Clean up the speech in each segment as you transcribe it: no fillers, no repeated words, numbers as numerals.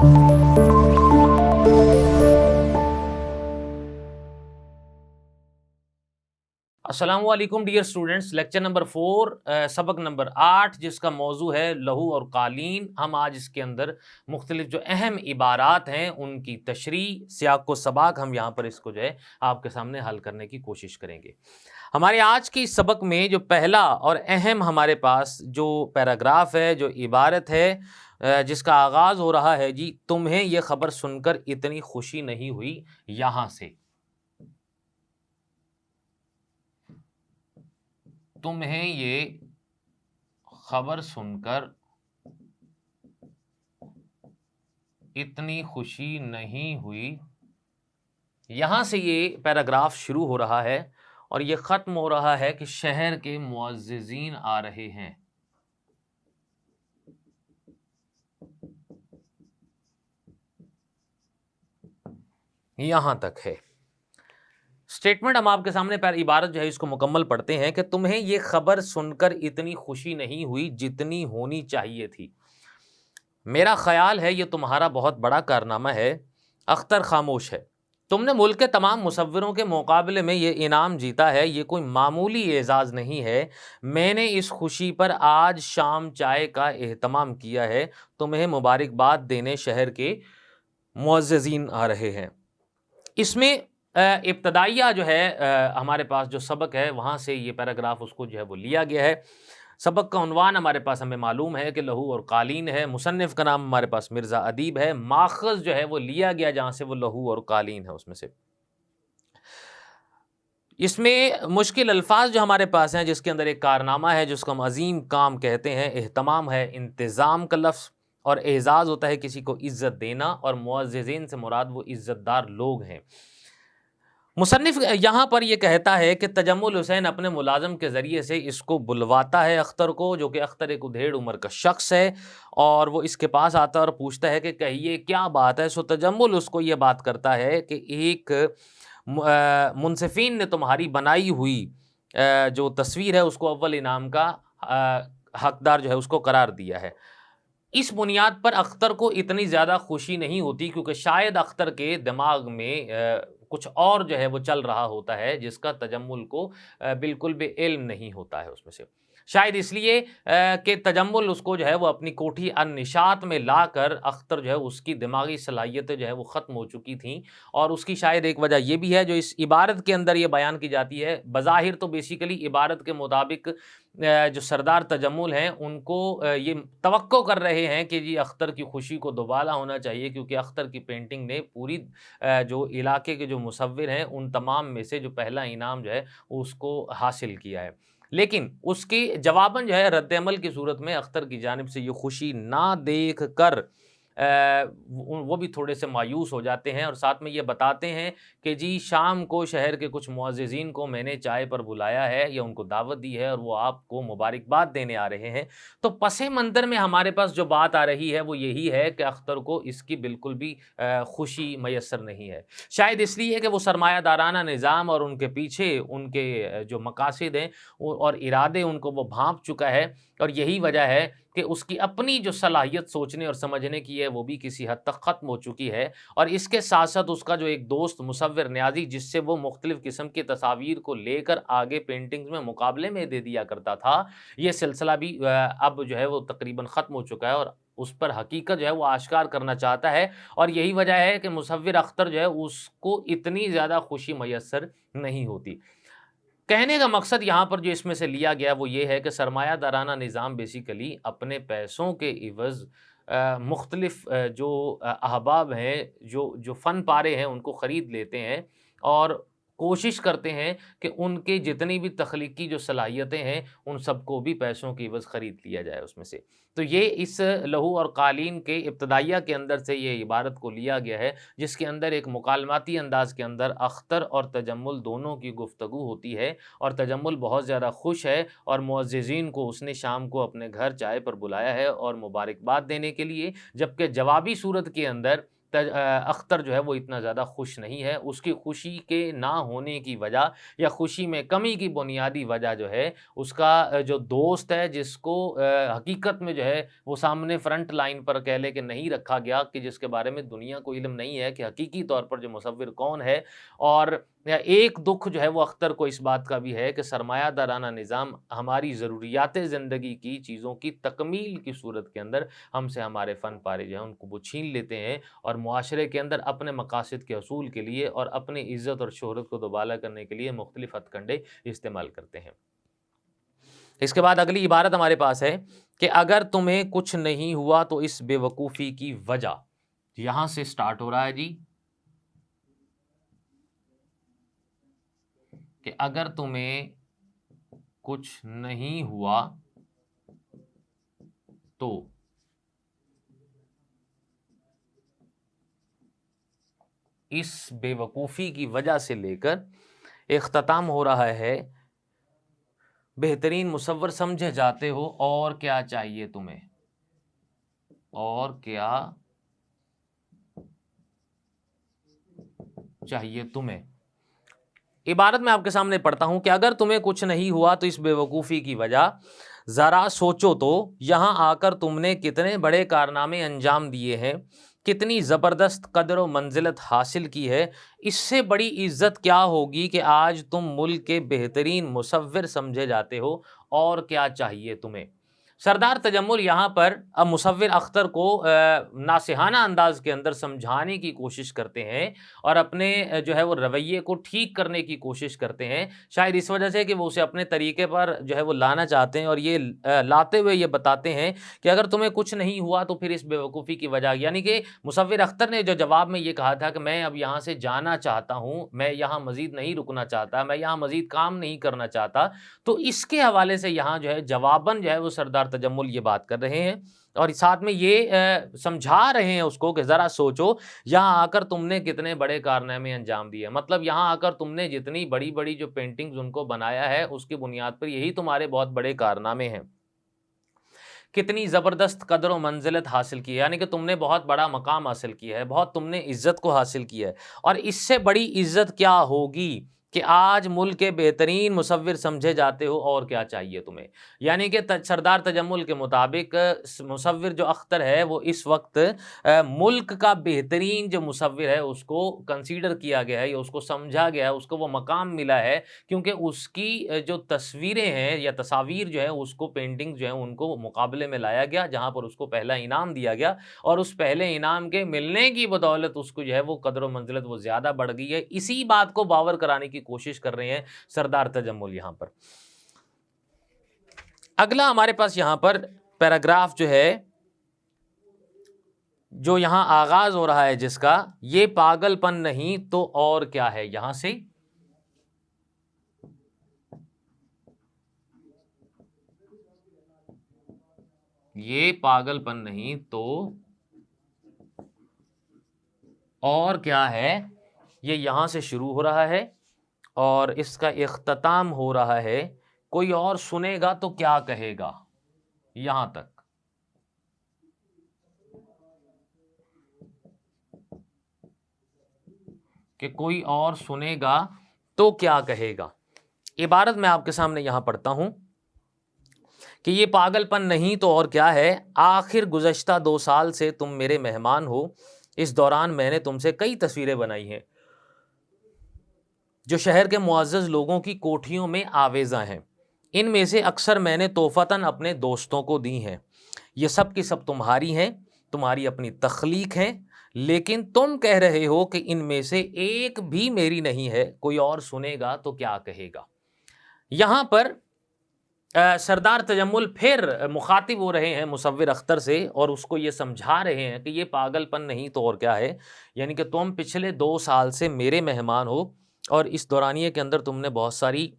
अस्सलाम वालेकुम dear students. Lecture number 4 सबक नंबर 8 जिसका मौजू है लहू और कालीन। हम आज इसके अंदर मुख्तलिफ जो अहम इबारात हैं उनकी तशरीह सियाक व सबाक हम यहाँ पर इसको जो है आपके सामने हल करने की कोशिश करेंगे। हमारे आज की इस सबक में जो पहला और अहम हमारे पास जो पैराग्राफ है, जो इबारत है जिसका आगाज़ हो रहा है जी, तुम्हें ये खबर सुनकर इतनी खुशी नहीं हुई यहाँ से। तुम्हें ये खबर सुनकर इतनी खुशी नहीं हुई, यहां से ये पैराग्राफ शुरू हो रहा है और ये ख़त्म हो रहा है कि शहर के मुअज़्ज़िज़ीन आ रहे हैं। यहां तक है स्टेटमेंट। हम आपके सामने इबारत जो है इसको मुकम्मल पढ़ते हैं कि तुम्हें ये खबर सुनकर इतनी खुशी नहीं हुई जितनी होनी चाहिए थी। मेरा ख्याल है ये तुम्हारा बहुत बड़ा कारनामा है। अख्तर खामोश है। तुमने मुल्क के तमाम मुसव्विरों के मुकाबले में ये इनाम जीता है। ये कोई मामूली एजाज़ नहीं है। मैंने इस खुशी पर आज शाम चाय का एहतमाम किया है। तुम्हें मुबारकबाद देने शहर के मुअज़्ज़िज़ीन आ रहे हैं। इसमें इब्तदाइया जो है हमारे पास जो सबक है वहाँ से ये पैराग्राफ उसको जो है वो लिया गया है। सबक का उन्वान हमारे पास हमें मालूम है कि लहू और कालीन है। मुसन्निफ़ का नाम हमारे पास मिर्ज़ा अदीब है। माख़ज़ जो है वो लिया गया जहाँ से वो लहू और कालीन है उसमें से। इसमें मुश्किल अल्फाज जो हमारे पास हैं जिसके अंदर एक कारनामा है जिसको हम अजीम काम कहते हैं, एहतमाम है, इंतज़ाम का लफ्ज़, और एजाज़ होता है किसी को इज़्ज़त देना, और मुअज़्ज़िज़ीन से मुराद वो इज़्ज़तदार लोग हैं। मुसन्निफ़ यहाँ पर ये कहता है कि तजम्मुल हुसैन अपने मुलाज़िम के ज़रिए से इसको बुलवाता है अख्तर को, जो कि अख्तर एक उधेड़ उम्र का शख्स है, और वो इसके पास आता है और पूछता है कि कहिए क्या बात है। सो तजम्मुल उसको ये बात करता है कि एक मुंसिफ़ीन ने तुम्हारी बनाई हुई जो तस्वीर है उसको अव्वल इनाम का हकदार जो है उसको करार दिया है। इस बुनियाद पर अख्तर को इतनी ज़्यादा खुशी नहीं होती क्योंकि शायद अख्तर के दिमाग में कुछ और जो है वो चल रहा होता है जिसका तजम्मुल को बिल्कुल भी इल्म नहीं होता है उसमें से। शायद इसलिए कि तजम्मुल उसको जो है वो अपनी कोठी अन्निशात में लाकर अख्तर जो है उसकी दिमागी सलाहियतें जो है वो ख़त्म हो चुकी थीं, और उसकी शायद एक वजह ये भी है जो इस इबारत के अंदर ये बयान की जाती है। बज़ाहिर तो बेसिकली इबारत के मुताबिक जो सरदार तजम्मुल हैं उनको ये तवक्को कर रहे हैं कि जी अख्तर की खुशी को दोबाला होना चाहिए, क्योंकि अख्तर की पेंटिंग ने पूरी जो इलाके के जो मुसव्विर हैं उन तमाम में से जो पहला इनाम जो है उसको हासिल किया है। लेकिन उसके जवाबन जो है रद्द-ए-अमल की सूरत में अख्तर की जानिब से ये खुशी ना देख कर वो भी थोड़े से मायूस हो जाते हैं, और साथ में ये बताते हैं कि जी शाम को शहर के कुछ मुअज़्ज़िज़ीन को मैंने चाय पर बुलाया है या उनको दावत दी है और वो आपको मुबारकबाद देने आ रहे हैं। तो पसे मंज़र में हमारे पास जो बात आ रही है वो यही है कि अख्तर को इसकी बिल्कुल भी खुशी मयस्सर नहीं है। शायद इसलिए कि वो सरमायादाराना निज़ाम और उनके पीछे उनके जो मकासिद हैं और इरादे उनको वो भांप चुका है, और यही वजह है कि उसकी अपनी जो सलाहियत सोचने और समझने की है वो भी किसी हद तक ख़त्म हो चुकी है। और इसके साथ-साथ उसका जो एक दोस्त मुसव्विर न्याज़ी जिससे वो मुख्तलिफ़ किस्म की तस्वीर को लेकर आगे पेंटिंग्स में मुकाबले में दे दिया करता था, ये सिलसिला भी अब जो है वो तकरीबन ख़त्म हो चुका है, और उस पर हकीकत जो है वो आश्कार करना चाहता है, और यही वजह है कि मुसव्विर अख्तर जो है उसको इतनी ज़्यादा खुशी मयस्सर नहीं होती। कहने का मकसद यहाँ पर जो इसमें से लिया गया वो ये है कि सरमायादाराना निज़ाम बेसिकली अपने पैसों के इवज़ मुख्तलिफ़ जो अहबाब हैं, जो फ़न पारे हैं उनको ख़रीद लेते हैं, और कोशिश करते हैं कि उनके जितनी भी तख्लीकी जो सलाहियतें हैं उन सबको भी पैसों की इवज़ ख़रीद लिया जाए उसमें से। तो ये इस लहू और कालीन के इब्तदाइया के अंदर से ये इबारत को लिया गया है, जिसके अंदर एक मुकालमाती अंदाज़ के अंदर अख्तर और तजम्मुल दोनों की गुफ्तगू होती है, और तजम्मुल बहुत ज़्यादा खुश है और मुअज़्ज़िज़ीन को उसने शाम को अपने घर चाय पर बुलाया है और मुबारकबाद देने के लिए, जबकि जवाबी सूरत के अंदर अख्तर जो है वो इतना ज़्यादा खुश नहीं है। उसकी खुशी के ना होने की वजह या खुशी में कमी की बुनियादी वजह जो है उसका जो दोस्त है जिसको हकीकत में जो है वो सामने फ्रंट लाइन पर कह ले कि नहीं रखा गया, कि जिसके बारे में दुनिया को इल्म नहीं है कि हकीकी तौर पर जो मुसव्विर कौन है। और एक दुख जो है वो अख्तर को इस बात का भी है कि सरमायादाराना निज़ाम हमारी ज़रूरियात ज़िंदगी की चीज़ों की तकमील की सूरत के अंदर हमसे हमारे फ़न पारे जो हैं उनको वो छीन लेते हैं और मुआशरे के अंदर अपने मकासद के असूल के लिए और अपनी इज़्ज़त और शोहरत को दोबाला करने के लिए मुख्तलिफ़ हथकंडे इस्तेमाल करते हैं। इसके बाद अगली इबारत हमारे पास है कि अगर तुम्हें कुछ नहीं हुआ तो इस बेवकूफ़ी की वजह। यहां से स्टार्ट हो रहा है जी कि अगर तुम्हें कुछ नहीं हुआ तो इस बेवकूफ़ी की वजह से लेकर इख्तिताम हो रहा है बेहतरीन मुसव्विर समझे जाते हो और क्या चाहिए तुम्हें, और क्या चाहिए तुम्हें। इबारत में आपके सामने पढ़ता हूं कि अगर तुम्हें कुछ नहीं हुआ तो इस बेवकूफ़ी की वजह ज़रा सोचो तो यहाँ आकर तुमने कितने बड़े कारनामे अंजाम दिए हैं, कितनी ज़बरदस्त कदर व मंजिलत हासिल की है। इससे बड़ी इज़्ज़त क्या होगी कि आज तुम मुल्क के बेहतरीन मुसव्विर समझे जाते हो, और क्या चाहिए तुम्हें। सरदार तजम्मुल यहाँ पर अब मुसव्विर अख्तर को नासिहाना अंदाज के अंदर समझाने की कोशिश करते हैं और अपने जो है वो रवैये को ठीक करने की कोशिश करते हैं, शायद इस वजह से कि वो उसे अपने तरीके पर जो है वो लाना चाहते हैं और ये लाते हुए ये बताते हैं कि अगर तुम्हें कुछ नहीं हुआ तो फिर इस बेवकूफ़ी की वजह, यानी कि मुसव्विर अख्तर ने जो जवाब में ये कहा था कि मैं अब यहाँ से जाना चाहता हूँ, मैं यहाँ मज़ीद नहीं रुकना चाहता, मैं यहाँ मज़ीद काम नहीं करना चाहता, तो इसके हवाले से यहाँ जो है जवाबन जो है वो सरदार तजम्मुल ये बात कर रहे हैं और साथ में ये समझा रहे हैं उसको कि ज़रा सोचो यहाँ आकर तुमने कितने बड़े कारनामे अंजाम दिए। मतलब यहाँ आकर तुमने जितनी बड़ी-बड़ी जो पेंटिंग्स उनको बनाया है उसकी बुनियाद पर यही तुम्हारे बहुत बड़े कारनामे हैं। कितनी ज़बरदस्त कदर व मंजिलत हासिल की है, यानी कि तुमने बहुत बड़ा मकाम हासिल किया है, बहुत तुमने इज़्ज़त को हासिल किया है और इससे बड़ी इज़्ज़त क्या होगी कि आज मुल्क के बेहतरीन मुसव्विर समझे जाते हो, और क्या चाहिए तुम्हें। यानी कि सरदार तजम्मुल के मुताबिक मुसव्विर जो अख्तर है वो इस वक्त मुल्क का बेहतरीन जो मुसव्विर है उसको कंसीडर किया गया है या उसको समझा गया है, उसको वो मकाम मिला है क्योंकि उसकी जो तस्वीरें हैं या तस्वीर जो है उसको पेंटिंग जो है उनको मुकाबले में लाया गया जहाँ पर उसको पहला इनाम दिया गया और उस पहले इनाम के मिलने की बदौलत उसको जो है वो कदर व मंजिलत वो ज़्यादा बढ़ गई है। इसी बात को बावर कराने की कोशिश कर रहे हैं सरदार तजम्मुल यहाँ पर। अगला हमारे पास यहाँ पर पैराग्राफ जो है जो यहाँ आगाज हो रहा है जिसका, ये पागलपन नहीं तो और क्या है। यहां से ये पागलपन नहीं तो और क्या है, ये यहां से शुरू हो रहा है और इसका इख्तिताम हो रहा है कोई और सुनेगा तो क्या कहेगा। यहां तक कि कोई और सुनेगा तो क्या कहेगा। इबारत मैं आपके सामने यहां पढ़ता हूं कि ये पागलपन नहीं तो और क्या है। आखिर गुज़श्ता 2 साल से तुम मेरे मेहमान हो। इस दौरान मैंने तुमसे कई तस्वीरें बनाई हैं जो शहर के मुअज़्ज़ज़ लोगों की कोठियों में आवेज़ा हैं। इनमें से अक्सर मैंने तोहफ़तन अपने दोस्तों को दी हैं। ये सब की सब तुम्हारी हैं, तुम्हारी अपनी तख्लीक हैं, लेकिन तुम कह रहे हो कि इनमें से एक भी मेरी नहीं है। कोई और सुनेगा तो क्या कहेगा। यहाँ पर सरदार तजम्मुल फिर मुखातिब हो रहे हैं मुसव्विर अख्तर से और उसको ये समझा रहे हैं कि ये पागलपन नहीं तो और क्या है। यानी कि तुम पिछले 2 साल से मेरे मेहमान हो और इस दौरानिए के अंदर तुमने बहुत सारी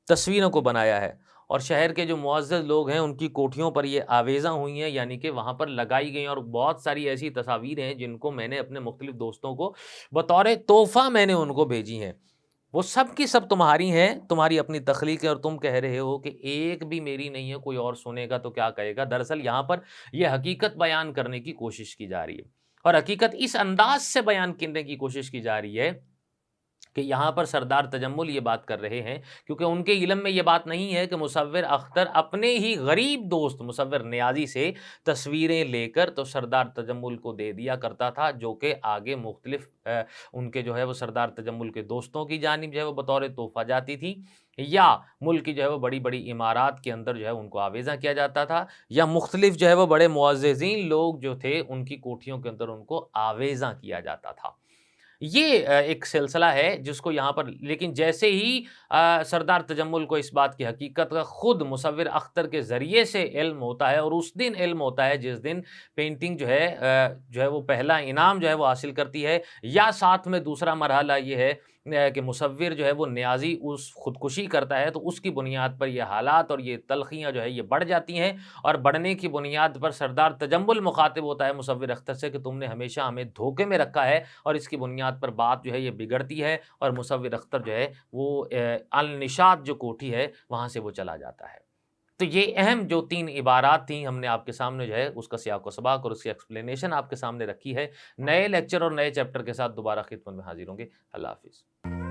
तस्वीरों को बनाया है और शहर के जो मुअज़्ज़ज़ लोग हैं उनकी कोठियों पर ये आवेज़ा हुई हैं, यानी कि वहाँ पर लगाई गई और बहुत सारी ऐसी तस्वीरें हैं जिनको मैंने अपने मुख्तलिफ़ दोस्तों को बतौर तोहफ़ा मैंने उनको भेजी हैं। वो सब की सब तुम्हारी हैं, तुम्हारी अपनी तख्लीक है और तुम कह रहे हो कि एक भी मेरी नहीं है, कोई और सुनेगा तो क्या कहेगा। दरअसल यहाँ पर यह हकीकत बयान करने की कोशिश की जा रही है और हकीकत इस अंदाज से बयान करने की कोशिश की जा रही है कि यहाँ पर सरदार तजम्मुल ये बात कर रहे हैं, क्योंकि उनके इल्म में ये बात नहीं है कि मुसव्विर अख्तर अपने ही गरीब दोस्त मुसव्विर नियाज़ी से तस्वीरें लेकर तो सरदार तजम्मुल को दे दिया करता था, जो कि आगे मुख्तलिफ उनके जो है वो सरदार तजम्मुल के दोस्तों की जानिब जो है वो बतौर तोहफ़ा जाती थी, या मुल्क की जो है वो बड़ी-बड़ी इमारात के अंदर जो है उनको आवेज़ा किया जाता था, या मुख्तलिफ जो है वो बड़े मुअज़्ज़िज़ीन लोग जो थे उनकी कोठियों के अंदर उनको आवेज़ा किया जाता था। ये एक सिलसिला है जिसको यहाँ पर, लेकिन जैसे ही सरदार तजम्मुल को इस बात की हकीकत का खुद मुसव्विर अख्तर के ज़रिए से इल्म होता है, और उस दिन इल्म होता है जिस दिन पेंटिंग जो है वो पहला इनाम जो है वो हासिल करती है, या साथ में दूसरा मरहला ये है कि मुसव्विर जो है वो नियाज़ी उस खुदकुशी करता है, तो उसकी बुनियाद पर ये हालात और ये तल्ख़ियाँ जो है ये बढ़ जाती हैं, और बढ़ने की बुनियाद पर सरदार तजम्मुल मुख़ातिब होता है मुसव्विर अख्तर से कि तुमने हमेशा हमें धोखे में रखा है, और इसकी बुनियाद पर बात जो है ये बिगड़ती है, और मुसव्विर अख्तर जो है वो अल-निशात जो कोठी है वहाँ से वो चला जाता है। तो ये अहम जो 3 इबारात थी हमने आपके सामने जो है उसका सियाक़-व-सबाक़ और उसकी एक्सप्लेनेशन आपके सामने रखी है। नए लेक्चर और नए चैप्टर के साथ दोबारा ख़िदमत में हाज़िर होंगे। अल्लाह हाफ़िज़।